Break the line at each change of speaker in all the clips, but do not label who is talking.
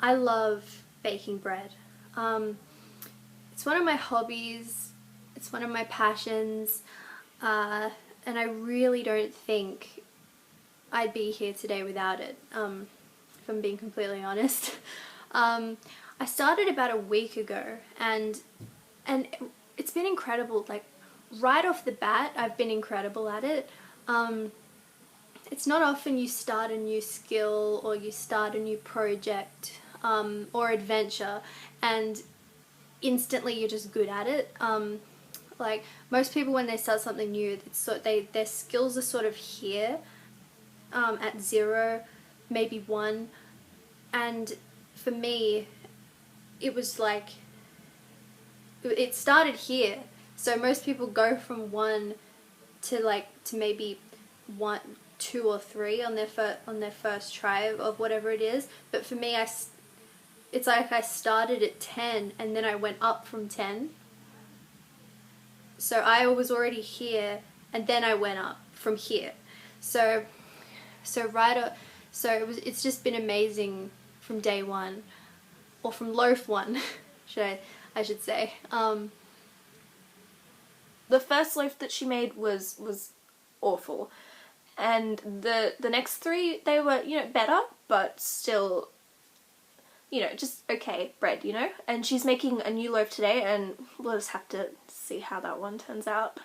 I love baking bread. It's one of my hobbies, it's one of my passions, and I really don't think I'd be here today without it, if I'm being completely honest. I started about a week ago, and it's been incredible. Like, right off the bat, I've been incredible at it. It's not often you start a new skill or you start a new project or adventure and instantly you're just good at it. Like, most people when they start something new, their skills are sort of here at 0, maybe 1, and for me it was like it started here. So most people go from 1 to maybe 1, 2 or 3 on their first try of whatever it is. But for me, it's like I started at 10 and then I went up from 10. So I was already here and then I went up from here. So it's just been amazing from day 1, or from loaf 1, I should say.
The first loaf that she made was awful, and the next 3, they were, better, but still, just okay bread, and she's making a new loaf today, and we'll just have to see how that one turns out.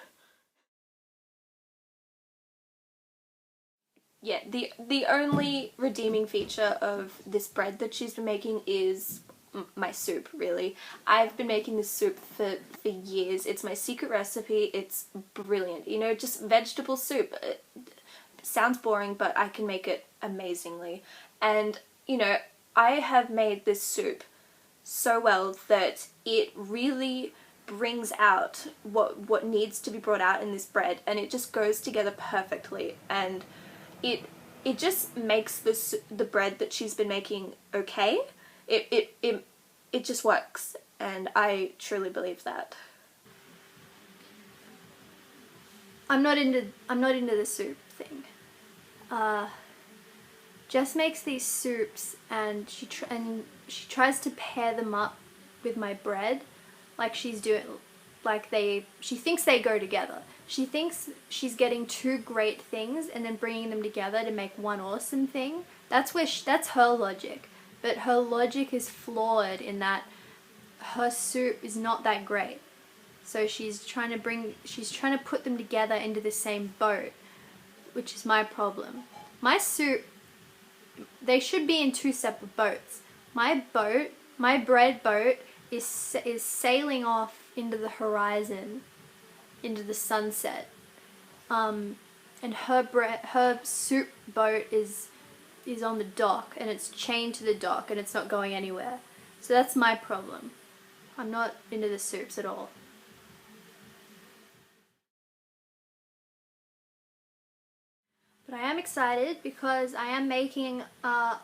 Yeah, the only redeeming feature of this bread that she's been making is my soup, really. I've been making this soup for years. It's my secret recipe. It's brilliant. Just vegetable soup. It sounds boring, but I can make it amazingly. And, I have made this soup so well that it really brings out what needs to be brought out in this bread, and it just goes together perfectly, and it just makes the bread that she's been making okay. It just works, and I truly believe that.
I'm not into the soup thing. Jess makes these soups and she tries to pair them up with my bread, like she thinks they go together. She thinks she's getting 2 great things and then bringing them together to make one awesome thing. That's her logic. But her logic is flawed in that her soup is not that great. So she's trying to put them together into the same boat, which is my problem. My soup, they should be in 2 separate boats. My bread boat is sailing off into the horizon, into the sunset. And her soup boat is on the dock, and it's chained to the dock, and it's not going anywhere. So that's my problem. I'm not into the soups at all. But I am excited because I am making a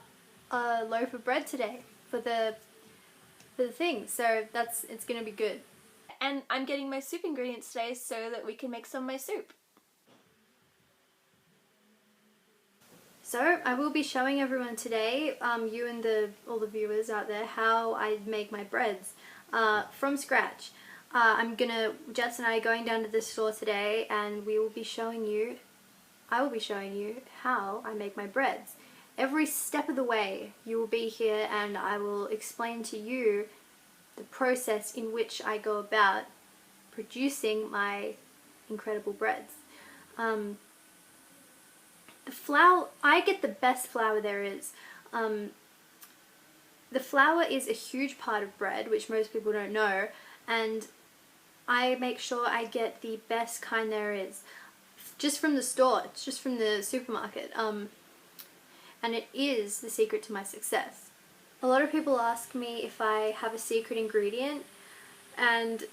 loaf of bread today for the thing. So it's gonna be good.
And I'm getting my soup ingredients today so that we can make some of my soup.
So I will be showing everyone today, you and all the viewers out there, how I make my breads from scratch. Jets and I are going down to the store today, and I will be showing you how I make my breads. Every step of the way you will be here, and I will explain to you the process in which I go about producing my incredible breads. The flour, I get the best flour there is. The flour is a huge part of bread, which most people don't know, and I make sure I get the best kind there is. Just from the store, it's just from the supermarket, and it is the secret to my success. A lot of people ask me if I have a secret ingredient, and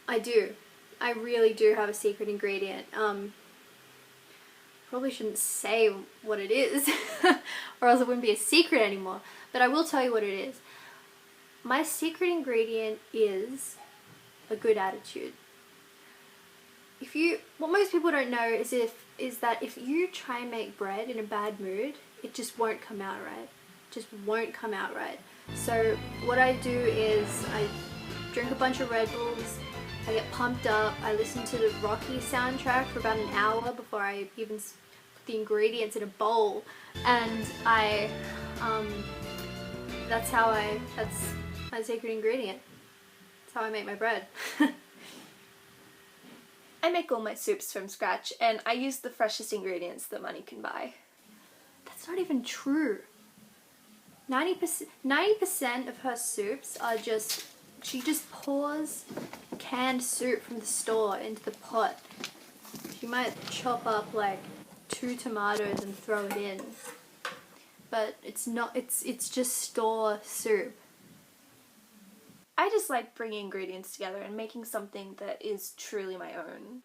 I do. I really do have a secret ingredient. Probably shouldn't say what it is, or else it wouldn't be a secret anymore, but I will tell you what it is. My secret ingredient is a good attitude. What most people don't know is that if you try and make bread in a bad mood, it just won't come out right. just won't come out right. So what I do is I drink a bunch of Red Bulls, I get pumped up, I listen to the Rocky soundtrack for about an hour before I even put the ingredients in a bowl, and that's my secret ingredient. That's how I make my bread.
I make all my soups from scratch, and I use the freshest ingredients that money can buy.
That's not even true. 90% of her soups are just, she just pours canned soup from the store into the pot. She might chop up like 2 tomatoes and throw it in. But it's not, it's just store soup.
I just like bringing ingredients together and making something that is truly my own.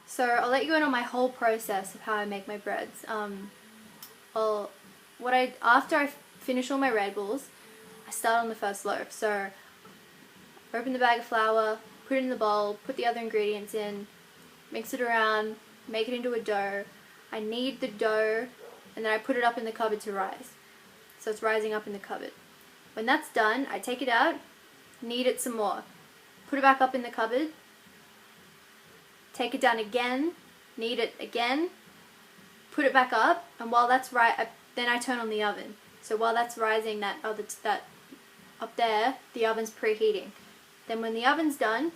So I'll let you in on my whole process of how I make my breads. After I finish all my Red Bulls, I start on the first loaf. So open the bag of flour, put it in the bowl, put the other ingredients in, mix it around, make it into a dough. I knead the dough, and then I put it up in the cupboard to rise. So it's rising up in the cupboard. When that's done, I take it out, knead it some more, put it back up in the cupboard, take it down again, knead it again, put it back up, and while that's then I turn on the oven. So while that's rising, that up there, the oven's preheating. Then when the oven's done,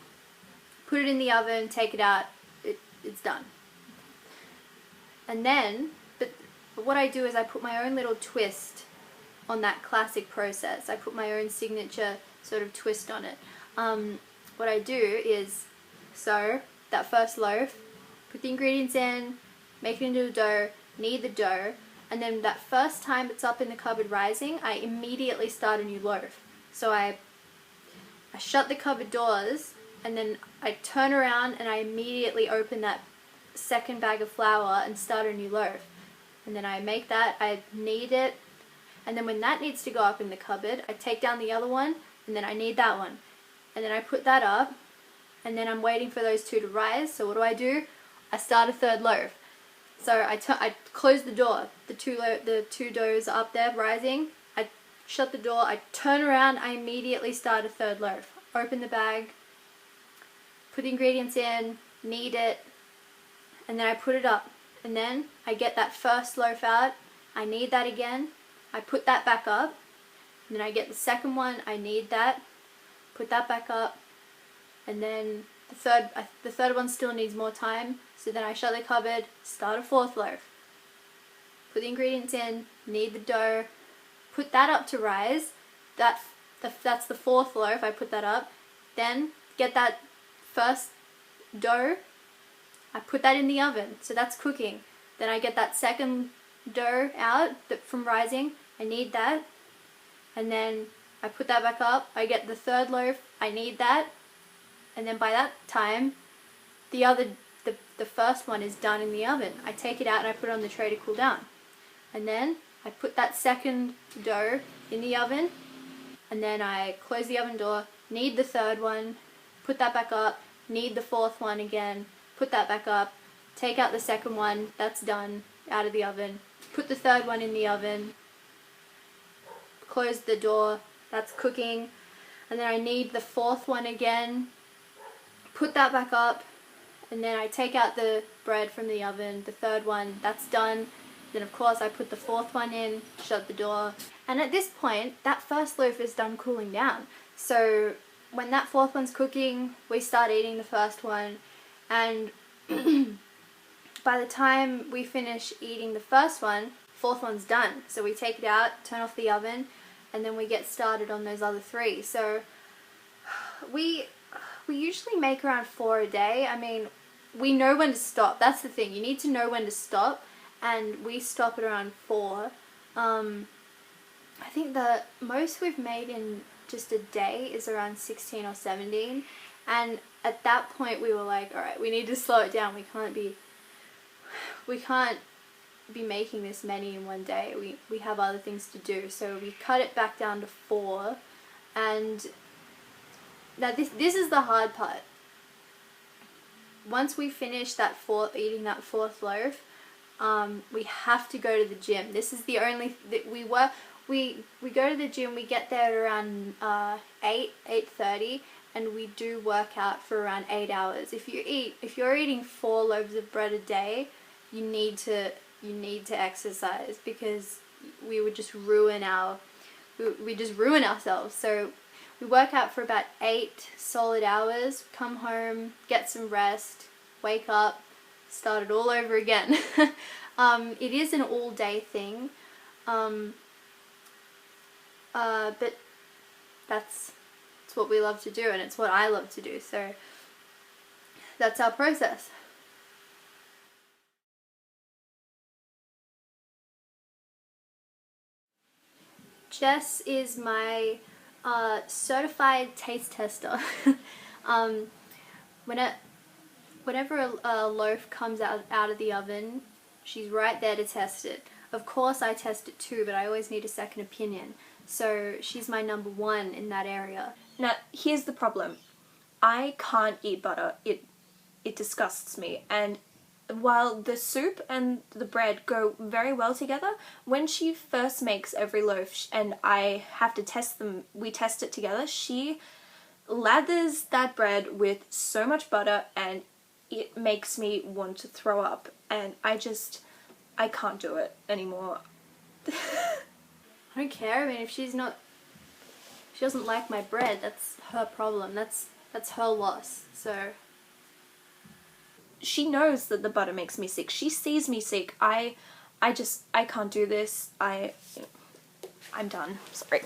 put it in the oven, take it out, it's done. And then, but what I do is I put my own little twist on that classic process. I put my own signature sort of twist on it. What I do is, so that first loaf, put the ingredients in, make it into a dough, knead the dough, and then that first time it's up in the cupboard rising, I immediately start a new loaf. So I shut the cupboard doors, and then I turn around and I immediately open that second bag of flour and start a new loaf. And then I make that, I knead it, and then when that needs to go up in the cupboard, I take down the other one, and then I knead that one. And then I put that up, and then I'm waiting for those two to rise. So what do? I start a third loaf. So I close the door. The two doughs are up there rising. I shut the door. I turn around. I immediately start a third loaf. Open the bag. Put the ingredients in. Knead it. And then I put it up. And then I get that first loaf out. I knead that again. I put that back up. And then I get the second one. I knead that. Put that back up. And then the third one still needs more time, so then I shut the cupboard, start a fourth loaf. Put the ingredients in, knead the dough, put that up to rise. That's the fourth loaf, I put that up. Then get that first dough, I put that in the oven, so that's cooking. Then I get that second dough out from rising, I knead that, and then I put that back up. I get the third loaf, I knead that. And then by that time, the first one is done in the oven. I take it out and I put it on the tray to cool down. And then I put that second dough in the oven, and then I close the oven door, knead the third one, put that back up, knead the fourth one again, put that back up, take out the second one, that's done, out of the oven, put the third one in the oven, close the door, that's cooking, and then I knead the fourth one again, put that back up, and then I take out the bread from the oven, the third one, that's done. Then of course I put the fourth one in, shut the door, and at this point that first loaf is done cooling down. So when that fourth one's cooking, we start eating the first one, and by the time we finish eating the first one, fourth one's done. So we take it out, turn off the oven, and then we get started on those other three. So we usually make around 4 a day. I mean, we know when to stop. That's the thing. You need to know when to stop, and we stop at around 4. I think the most we've made in just a day is around 16 or 17. And at that point we were like, all right, we need to slow it down. We can't be making this many in one day. We have other things to do. So we cut it back down to 4. And now this is the hard part. once we finish eating that fourth loaf, we have to go to the gym. This is the only we go to the gym. We get there at around 8:30, and we do work out for around 8 hours. If you're eating 4 loaves of bread a day, you need to exercise, because we would just ruin ourselves. So we work out for about 8 solid hours, come home, get some rest, wake up, start it all over again. It is an all-day thing, but that's what we love to do, and it's what I love to do, so that's our process. Jess is my certified taste tester. Whenever a loaf comes out of the oven, she's right there to test it. Of course I test it too, but I always need a second opinion. So she's my number one in that area.
Now, here's the problem. I can't eat butter. It disgusts me. And while the soup and the bread go very well together, when she first makes every loaf and I have to test them, we test it together, she lathers that bread with so much butter and it makes me want to throw up, and I can't do it anymore.
I don't care. I mean, if she doesn't like my bread, that's her problem. That's her loss. So
she knows that the butter makes me sick. She sees me sick. I can't do this. I'm done. Sorry.